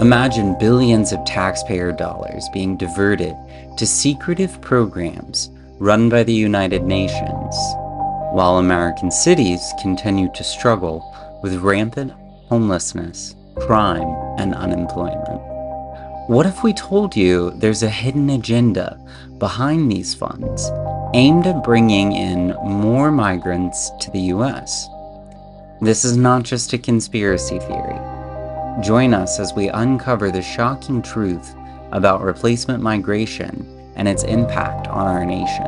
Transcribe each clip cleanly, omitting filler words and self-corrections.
Imagine billions of taxpayer dollars being diverted to secretive programs run by the United Nations, while American cities continue to struggle with rampant homelessness, crime, and unemployment. What if we told you there's a hidden agenda behind these funds aimed at bringing in more migrants to the US? This is not just a conspiracy theory. Join us as we uncover the shocking truth about replacement migration and its impact on our nation.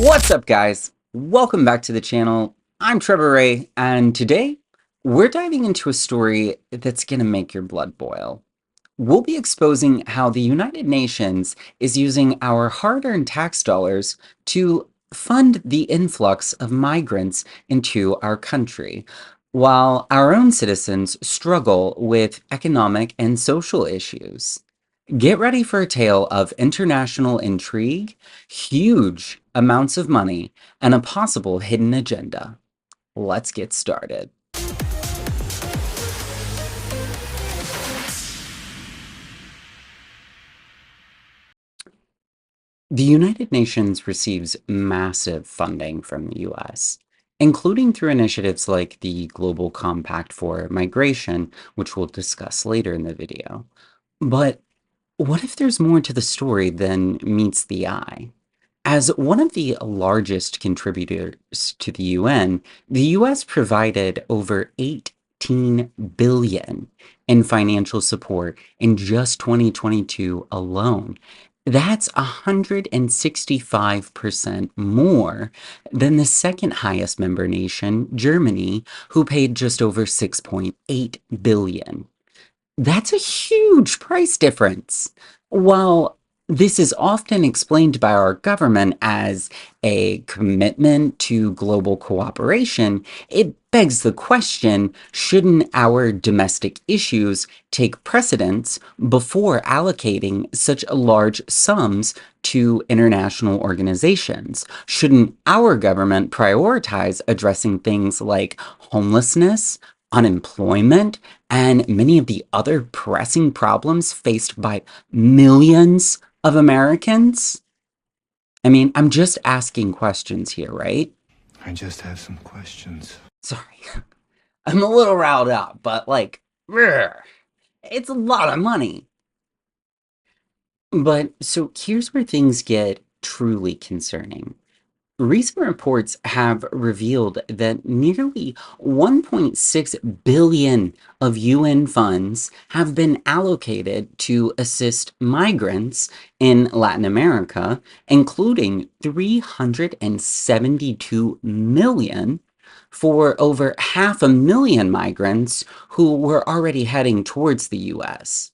What's up, guys? Welcome back to the channel. I'm Trevor Ray, and today we're diving into a story that's going to make your blood boil. We'll be exposing how the United Nations is using our hard-earned tax dollars to fund the influx of migrants into our country, while our own citizens struggle with economic and social issues. Get ready for a tale of international intrigue, huge amounts of money, and a possible hidden agenda. Let's get started. The United Nations receives massive funding from the US, including through initiatives like the Global Compact for Migration, which we'll discuss later in the video. But what if there's more to the story than meets the eye? As one of the largest contributors to the UN, the US provided over 18 billion in financial support in just 2022 alone. That's 165% more than the second highest member nation, Germany, who paid just over 6.8 billion. That's a huge price difference. While this is often explained by our government as a commitment to global cooperation, it begs the question, shouldn't our domestic issues take precedence before allocating such large sums to international organizations? Shouldn't our government prioritize addressing things like homelessness, unemployment, and many of the other pressing problems faced by millions of Americans? I mean, I'm just asking questions here, right? I just have some questions. Sorry, I'm a little riled up, but like, it's a lot of money. But so here's where things get truly concerning. Recent reports have revealed that nearly 1.6 billion of UN funds have been allocated to assist migrants in Latin America, including 372 million for over 500,000 migrants who were already heading towards the US.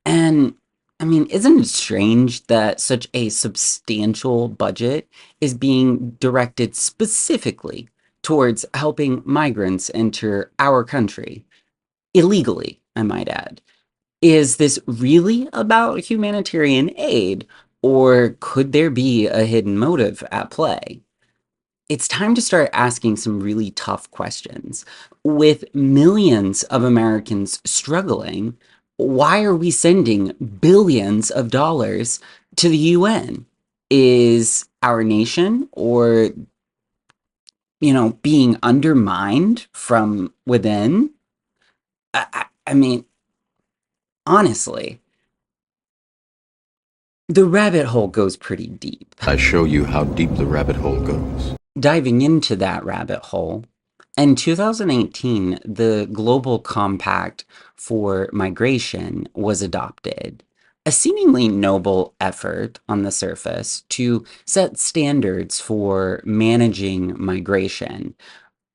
And I mean, isn't it strange that such a substantial budget is being directed specifically towards helping migrants enter our country? Illegally, I might add. Is this really about humanitarian aid, or could there be a hidden motive at play? It's time to start asking some really tough questions. With millions of Americans struggling, why are we sending billions of dollars to the UN? Is our nation or, being undermined from within? I mean, honestly, the rabbit hole goes pretty deep. I show you how deep the rabbit hole goes. Diving into that rabbit hole, in 2018, the Global Compact for Migration was adopted, a seemingly noble effort on the surface to set standards for managing migration.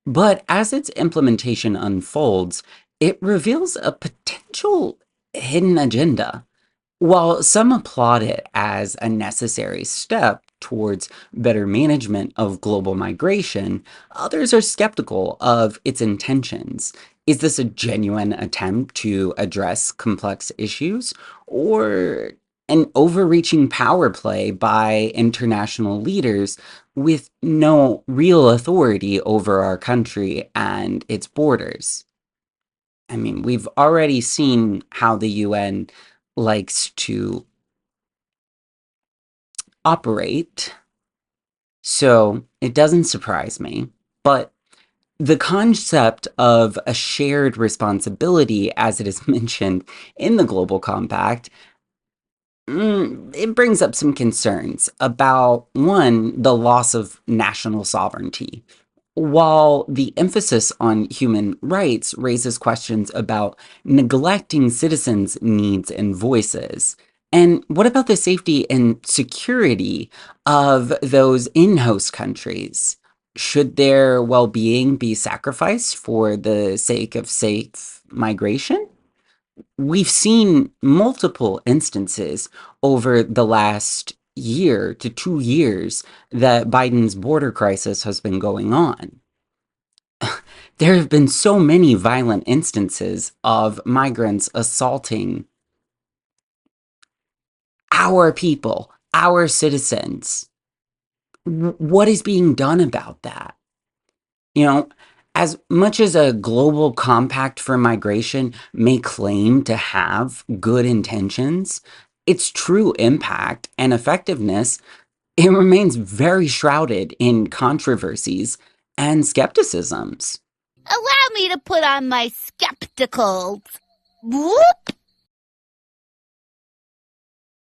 But as its implementation unfolds, it reveals a potential hidden agenda. While some applaud it as a necessary step towards better management of global migration, others are skeptical of its intentions. Is this a genuine attempt to address complex issues, or an overreaching power play by international leaders with no real authority over our country and its borders? I mean, we've already seen how the UN likes to operate, so it doesn't surprise me. But the concept of a shared responsibility, as it is mentioned in the Global Compact, it brings up some concerns about one, the loss of national sovereignty. While the emphasis on human rights raises questions about neglecting citizens' needs and voices. And what about the safety and security of those in host countries? Should their well being be sacrificed for the sake of safe migration? We've seen multiple instances over the last year to 2 years that Biden's border crisis has been going on. There have been so many violent instances of migrants assaulting our people, our citizens. What is being done about that? You know, as much as a global compact for migration may claim to have good intentions, its true impact and effectiveness, it remains very shrouded in controversies and skepticisms. Allow me to put on my skepticals. Whoop!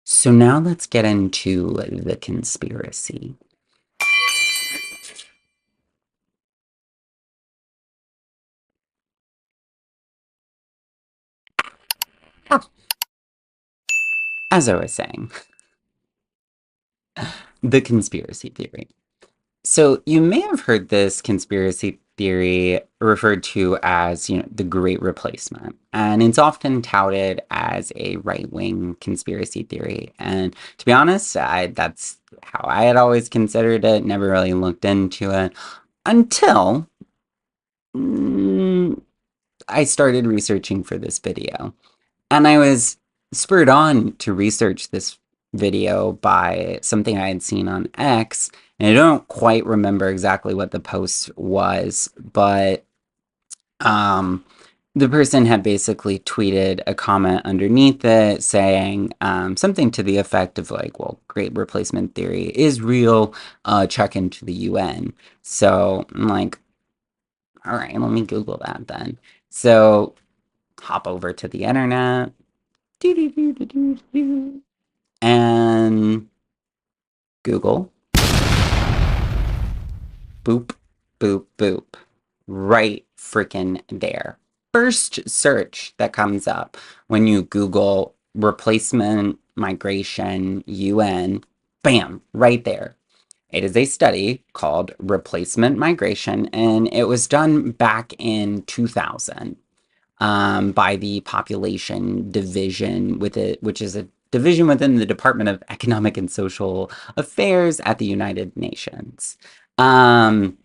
So now let's get into the conspiracy. As I was saying, the conspiracy theory. So you may have heard this conspiracy theory referred to as, the Great Replacement, and it's often touted as a right-wing conspiracy theory. And to be honest, that's how I had always considered it. Never really looked into it until I started researching for this video. And I was spurred on to research this video by something I had seen on X. And I don't quite remember exactly what the post was, but the person had basically tweeted a comment underneath it saying something to the effect of like, well, great replacement theory is real, check into the UN. So I'm like, all right, let me Google that then. So hop over to the internet, and Google, boop, boop, boop, right freaking there. First search that comes up when you Google replacement migration UN, bam, right there. It is a study called Replacement Migration, and it was done back in 2000. By the Population Division with it, which is a division within the Department of Economic and Social Affairs at the United Nations. And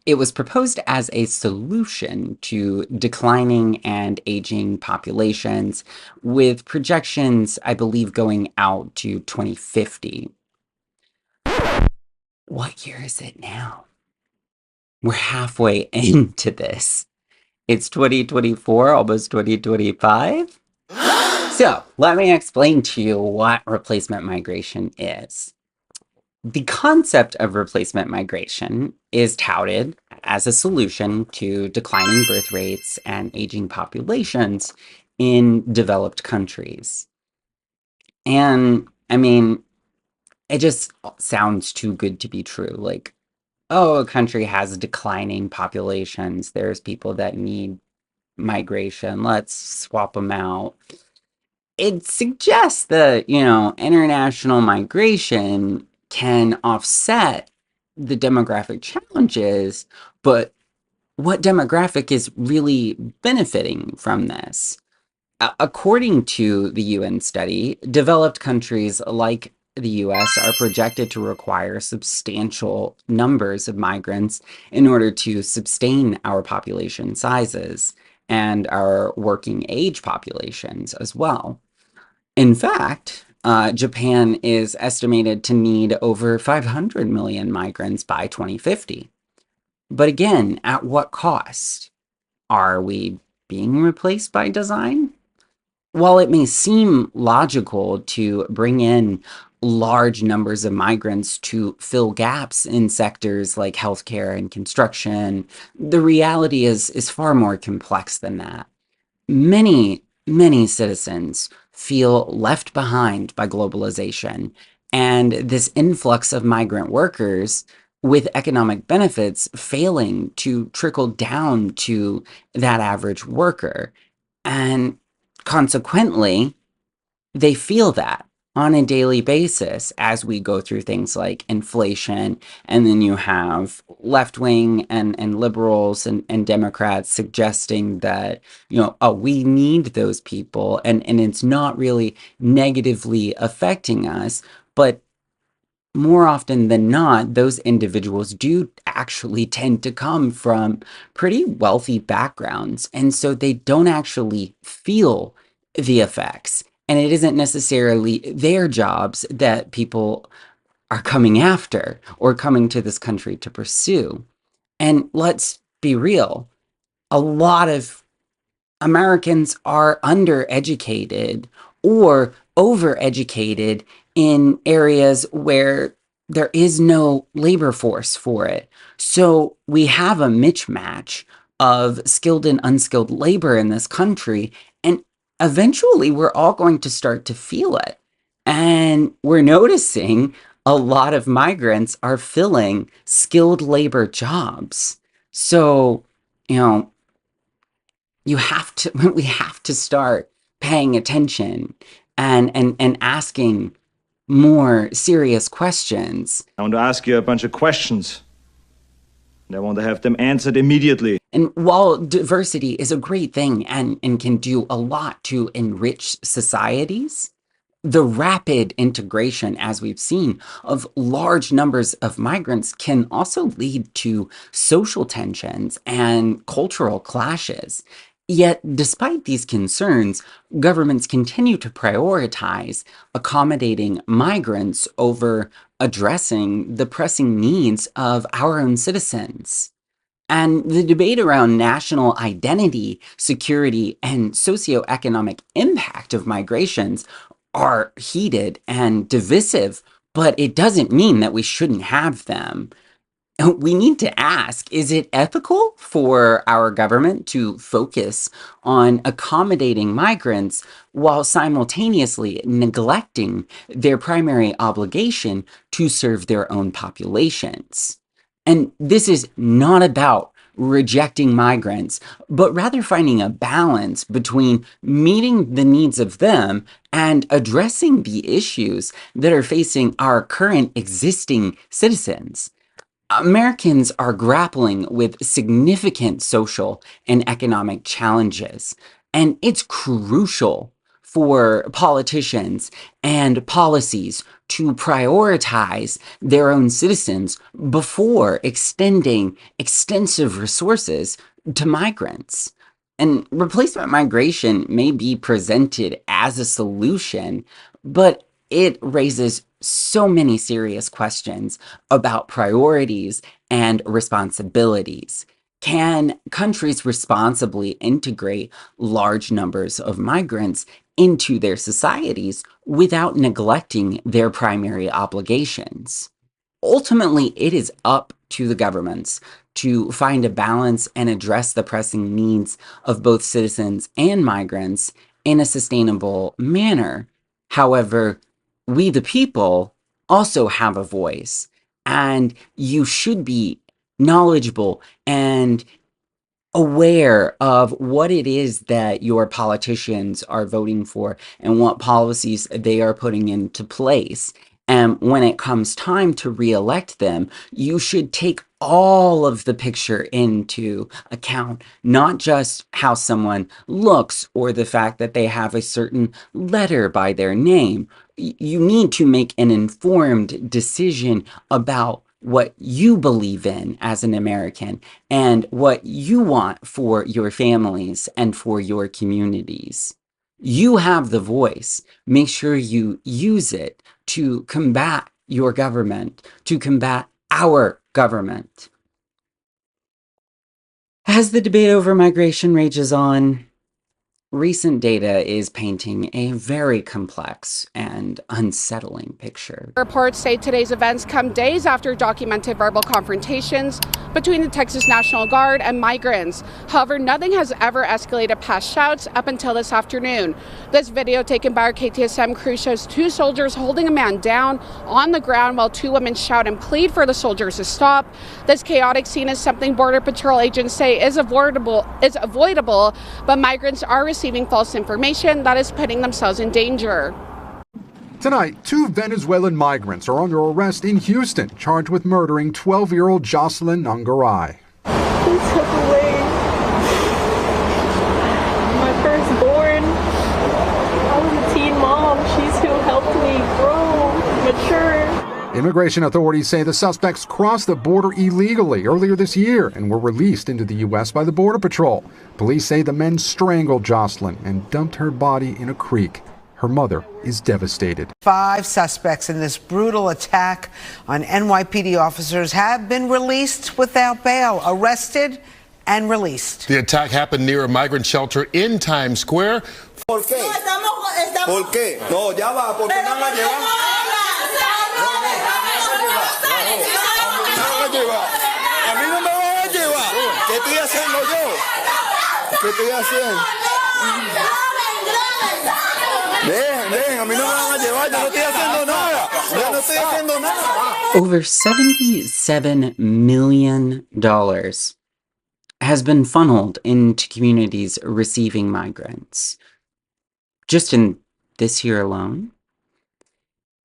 it was proposed as a solution to declining and aging populations with projections, I believe, going out to 2050. What year is it now? We're halfway into this. It's 2024, almost 2025. So, let me explain to you what replacement migration is. The concept of replacement migration is touted as a solution to declining birth rates and aging populations in developed countries. And I mean, it just sounds too good to be true. Like, oh, a country has declining populations. There's people that need migration. Let's swap them out. It suggests that, international migration can offset the demographic challenges, but what demographic is really benefiting from this? According to the UN study, developed countries like the US are projected to require substantial numbers of migrants in order to sustain our population sizes and our working age populations as well. In fact, Japan is estimated to need over 500 million migrants by 2050. But again, at what cost? Are we being replaced by design. While it may seem logical to bring in large numbers of migrants to fill gaps in sectors like healthcare and construction, the reality is far more complex than that. Many citizens feel left behind by globalization, and this influx of migrant workers with economic benefits failing to trickle down to that average worker. And consequently, they feel that on a daily basis as we go through things like inflation, and then you have left wing and liberals and Democrats suggesting that, oh, we need those people, and it's not really negatively affecting us. But more often than not, those individuals do actually tend to come from pretty wealthy backgrounds. And so they don't actually feel the effects. And it isn't necessarily their jobs that people are coming after or coming to this country to pursue. And let's be real, a lot of Americans are undereducated or overeducated in areas where there is no labor force for it. So we have a mismatch of skilled and unskilled labor in this country. And eventually we're all going to start to feel it. And we're noticing a lot of migrants are filling skilled labor jobs. So, you know, we have to start paying attention and asking more serious questions. I want to ask you a bunch of questions, and I want to have them answered immediately. And while diversity is a great thing and can do a lot to enrich societies, the rapid integration, as we've seen, of large numbers of migrants can also lead to social tensions and cultural clashes. Yet, despite these concerns, governments continue to prioritize accommodating migrants over addressing the pressing needs of our own citizens. And the debate around national identity, security, and socioeconomic impact of migrations are heated and divisive, but it doesn't mean that we shouldn't have them. We need to ask, is it ethical for our government to focus on accommodating migrants while simultaneously neglecting their primary obligation to serve their own populations? And this is not about rejecting migrants, but rather finding a balance between meeting the needs of them and addressing the issues that are facing our current existing citizens. Americans are grappling with significant social and economic challenges, and it's crucial for politicians and policies to prioritize their own citizens before extending extensive resources to migrants. And replacement migration may be presented as a solution, but it raises so many serious questions about priorities and responsibilities. Can countries responsibly integrate large numbers of migrants into their societies without neglecting their primary obligations? Ultimately, it is up to the governments to find a balance and address the pressing needs of both citizens and migrants in a sustainable manner. However, we, the people, also have a voice, and you should be knowledgeable and aware of what it is that your politicians are voting for and what policies they are putting into place. And when it comes time to reelect them, you should take all of the picture into account, not just how someone looks or the fact that they have a certain letter by their name. You need to make an informed decision about what you believe in as an American and what you want for your families and for your communities. You have the voice. Make sure you use it to combat your government, to combat our government. As the debate over migration rages on, recent data is painting a very complex and unsettling picture. Reports say today's events come days after documented verbal confrontations between the Texas National Guard and migrants. However, nothing has ever escalated past shouts up until this afternoon. This video taken by our KTSM crew shows two soldiers holding a man down on the ground while two women shout and plead for the soldiers to stop. This chaotic scene is something Border Patrol agents say is avoidable, but migrants are receiving false information that is putting themselves in danger. Tonight, two Venezuelan migrants are under arrest in Houston, charged with murdering 12-year-old Jocelyn Nungaray. He took away my firstborn. I was a teen mom. She's who helped me grow, mature. Immigration authorities say the suspects crossed the border illegally earlier this year and were released into the U.S. by the Border Patrol. Police say the men strangled Jocelyn and dumped her body in a creek. Her mother is devastated. 5 suspects in this brutal attack on NYPD officers have been released without bail, arrested and released. The attack happened near a migrant shelter in Times Square. ¿Por qué? ¿Por qué? No, ya va, porque no la llevan. A mí no me van a llevar. ¿Qué estoy haciendo yo? ¿Qué estoy haciendo? Ven, a mí no me van a llevar, yo no estoy haciendo nada. Yo no estoy haciendo nada. Over $77 million has been funneled into communities receiving migrants. Just in this year alone.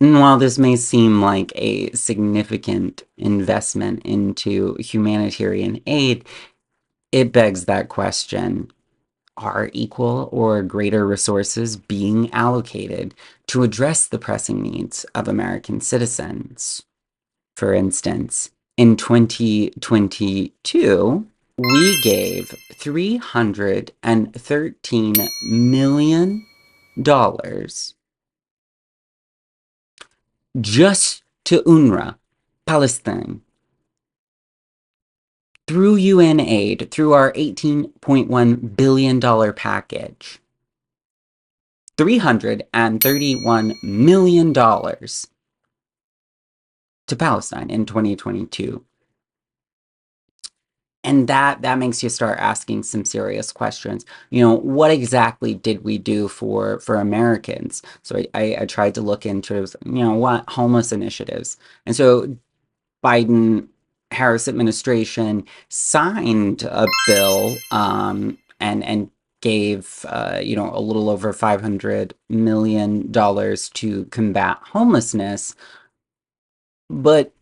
And while this may seem like a significant investment into humanitarian aid, it begs that question. Are equal or greater resources being allocated to address the pressing needs of American citizens? For instance, in 2022, we gave $313 million just to UNRWA, Palestine. Through UN aid, through our $18.1 billion package. $331 million to Palestine in 2022. And that makes you start asking some serious questions. You know, what exactly did we do for Americans? So I tried to look into, what homeless initiatives. And so Biden Harris administration signed a bill and gave a little over $500 million to combat homelessness. But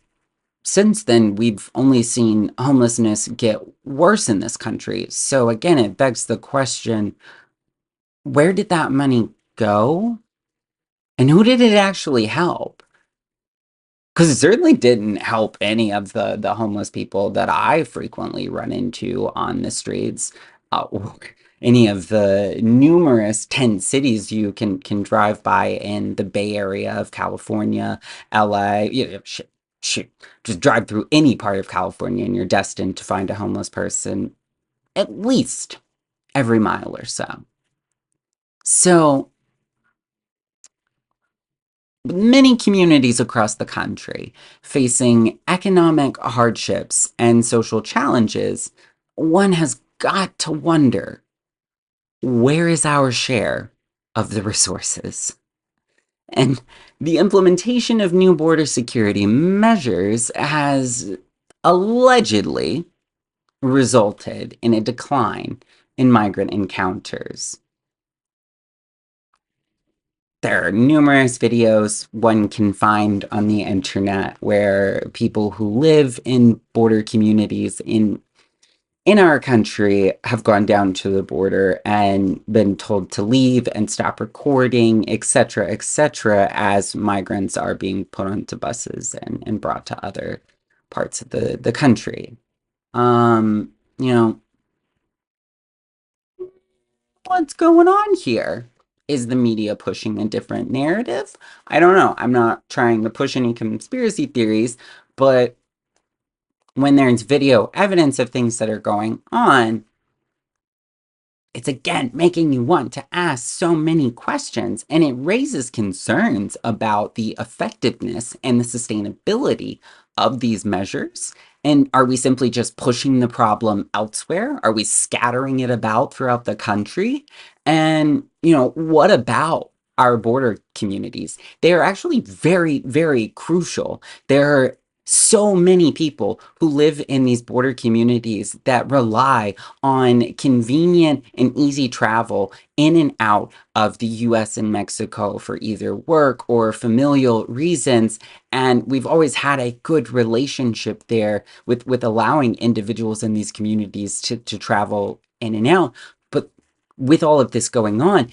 since then, we've only seen homelessness get worse in this country. So again, it begs the question, where did that money go? And who did it actually help? Because it certainly didn't help any of the homeless people that I frequently run into on the streets, or any of the numerous tent cities you can drive by in the Bay Area of California, LA. Shoot, just drive through any part of California and you're destined to find a homeless person at least every mile or so. So many communities across the country facing economic hardships and social challenges, one has got to wonder, where is our share of the resources? And the implementation of new border security measures has allegedly resulted in a decline in migrant encounters. There are numerous videos one can find on the internet where people who live in border communities in our country have gone down to the border and been told to leave and stop recording, etc., as migrants are being put onto buses and brought to other parts of the country. What's going on here? Is the media pushing a different narrative? I don't know. I'm not trying to push any conspiracy theories, but when there's video evidence of things that are going on, it's again making you want to ask so many questions, and it raises concerns about the effectiveness and the sustainability of these measures. And are we simply just pushing the problem elsewhere? Are we scattering it about throughout the country? And, what about our border communities? They are actually very, very crucial. There are so many people who live in these border communities that rely on convenient and easy travel in and out of the US and Mexico for either work or familial reasons. And we've always had a good relationship there with allowing individuals in these communities to travel in and out. But with all of this going on,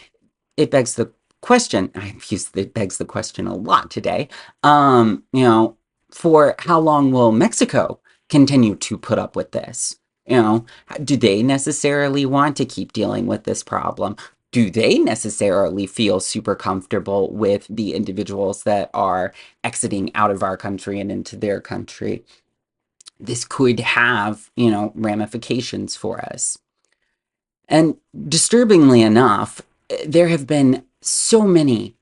it begs the question. I've used it begs the question a lot today. For how long will Mexico continue to put up with this? Do they necessarily want to keep dealing with this problem? Do they necessarily feel super comfortable with the individuals that are exiting out of our country and into their country? This could have, ramifications for us. And disturbingly enough, there have been so many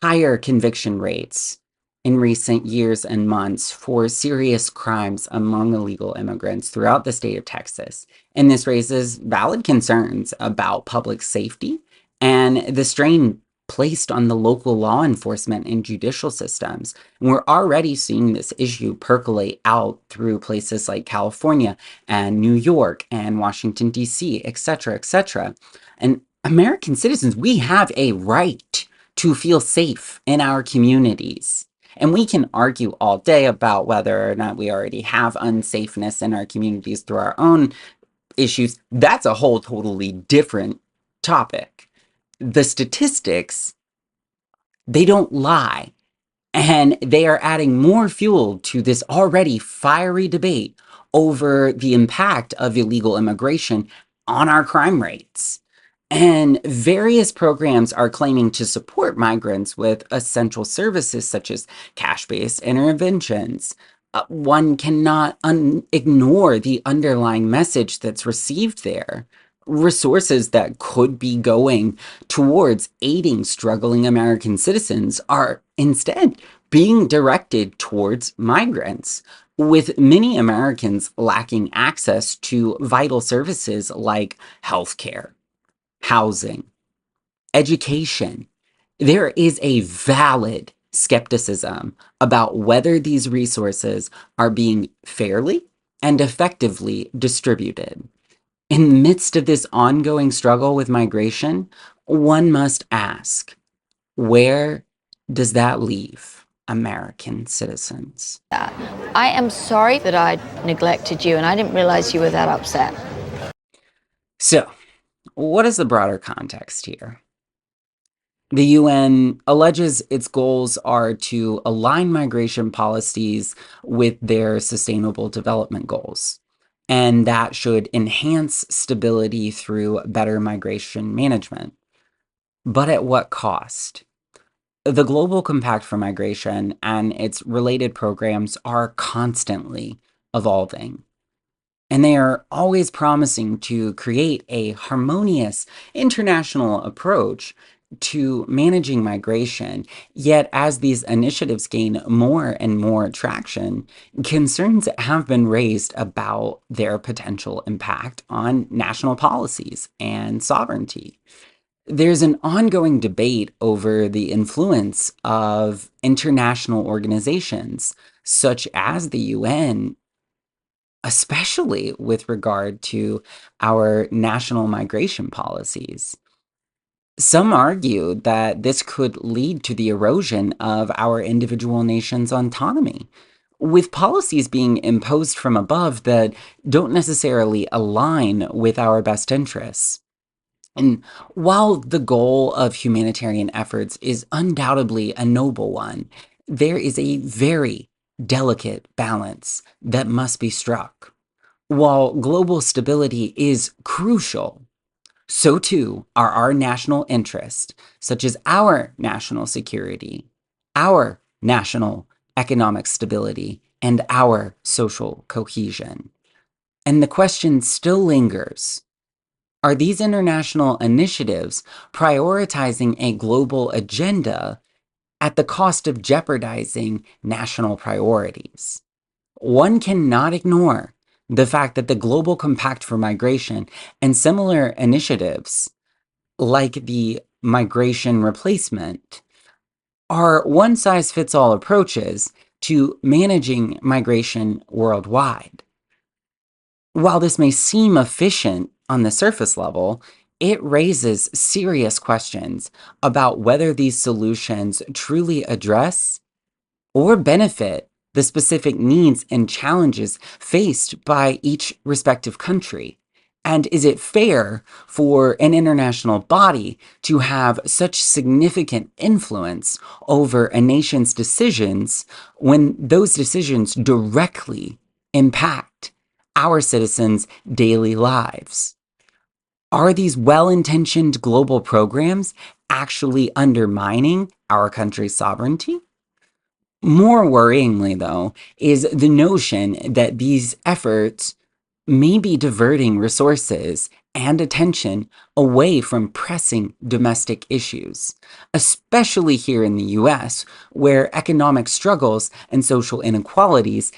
higher conviction rates in recent years and months for serious crimes among illegal immigrants throughout the state of Texas. And this raises valid concerns about public safety and the strain placed on the local law enforcement and judicial systems. And we're already seeing this issue percolate out through places like California and New York and Washington, D.C., et cetera, et cetera. And American citizens, we have a right to feel safe in our communities. And we can argue all day about whether or not we already have unsafeness in our communities through our own issues. That's a whole totally different topic. The statistics, they don't lie. And they are adding more fuel to this already fiery debate over the impact of illegal immigration on our crime rates. And various programs are claiming to support migrants with essential services such as cash-based interventions. One cannot ignore the underlying message that's received there. Resources that could be going towards aiding struggling American citizens are instead being directed towards migrants, with many Americans lacking access to vital services like healthcare, housing, education. There is a valid skepticism about whether these resources are being fairly and effectively distributed. In the midst of this ongoing struggle with migration, one must ask, where does that leave American citizens? I am sorry that I neglected you, and I didn't realize you were that upset. So, what is the broader context here? The UN alleges its goals are to align migration policies with their sustainable development goals, and that should enhance stability through better migration management. But at what cost? The Global Compact for Migration and its related programs are constantly evolving. And they are always promising to create a harmonious international approach to managing migration. Yet, as these initiatives gain more and more traction, concerns have been raised about their potential impact on national policies and sovereignty. There's an ongoing debate over the influence of international organizations, such as the UN, especially with regard to our national migration policies. Some argue that this could lead to the erosion of our individual nations' autonomy, with policies being imposed from above that don't necessarily align with our best interests. And while the goal of humanitarian efforts is undoubtedly a noble one, there is a very delicate balance that must be struck. While global stability is crucial, so too are our national interests, such as our national security, our national economic stability, and our social cohesion. And the question still lingers. Are these international initiatives prioritizing a global agenda at the cost of jeopardizing national priorities? One cannot ignore the fact that the Global Compact for Migration and similar initiatives, like the migration replacement, are one-size-fits-all approaches to managing migration worldwide. While this may seem efficient on the surface level, it raises serious questions about whether these solutions truly address or benefit the specific needs and challenges faced by each respective country. And is it fair for an international body to have such significant influence over a nation's decisions when those decisions directly impact our citizens' daily lives? Are these well-intentioned global programs actually undermining our country's sovereignty? More worryingly, though, is the notion that these efforts may be diverting resources and attention away from pressing domestic issues, especially here in the US, where economic struggles and social inequalities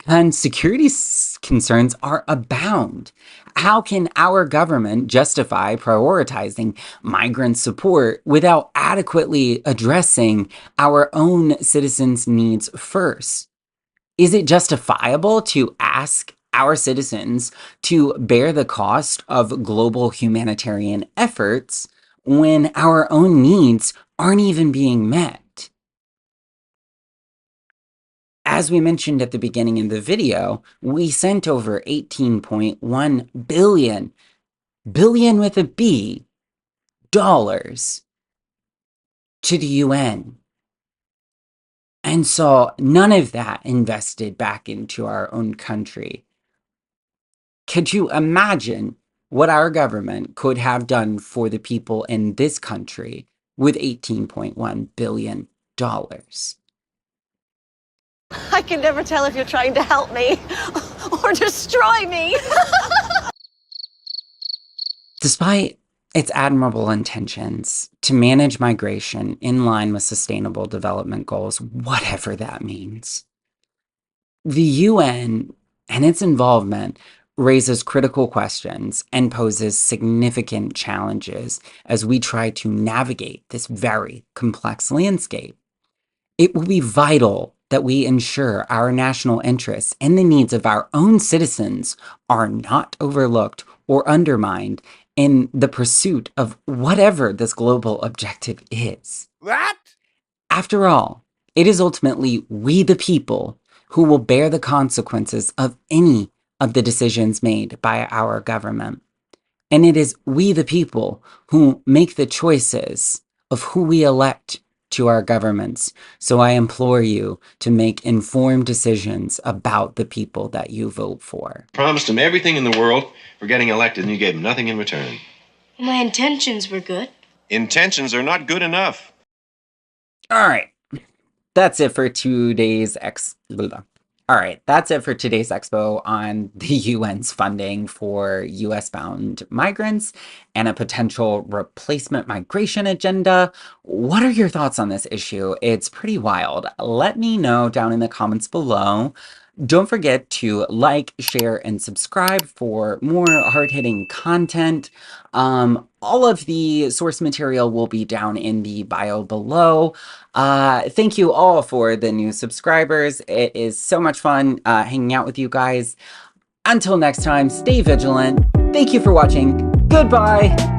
and security concerns are abound. How can our government justify prioritizing migrant support without adequately addressing our own citizens' needs first? Is it justifiable to ask our citizens to bear the cost of global humanitarian efforts when our own needs aren't even being met? As we mentioned at the beginning of the video, we sent over 18.1 billion with a B, dollars to the UN, and saw none of that invested back into our own country. Could you imagine what our government could have done for the people in this country with $18.1 billion? I can never tell if you're trying to help me or destroy me. Despite its admirable intentions to manage migration in line with sustainable development goals, whatever that means, the UN and its involvement raises critical questions and poses significant challenges as we try to navigate this very complex landscape. It will be vital that we ensure our national interests and the needs of our own citizens are not overlooked or undermined in the pursuit of whatever this global objective is. What? After all, it is ultimately we the people who will bear the consequences of any of the decisions made by our government. And it is we the people who make the choices of who we elect to our governments. So I implore you to make informed decisions about the people that you vote for. Promised them everything in the world for getting elected, and you gave them nothing in return. My intentions were good. Intentions are not good enough. All right. That's it for today's That's it for today's expo on the UN's funding for US-bound migrants and a potential replacement migration agenda. What are your thoughts on this issue? It's pretty wild. Let me know down in the comments below. Don't forget to like, share, and subscribe for more hard-hitting content. All of the source material will be down in the bio below. Thank you all for the new subscribers. It is so much fun hanging out with you guys. Until next time, stay vigilant. Thank you for watching. Goodbye.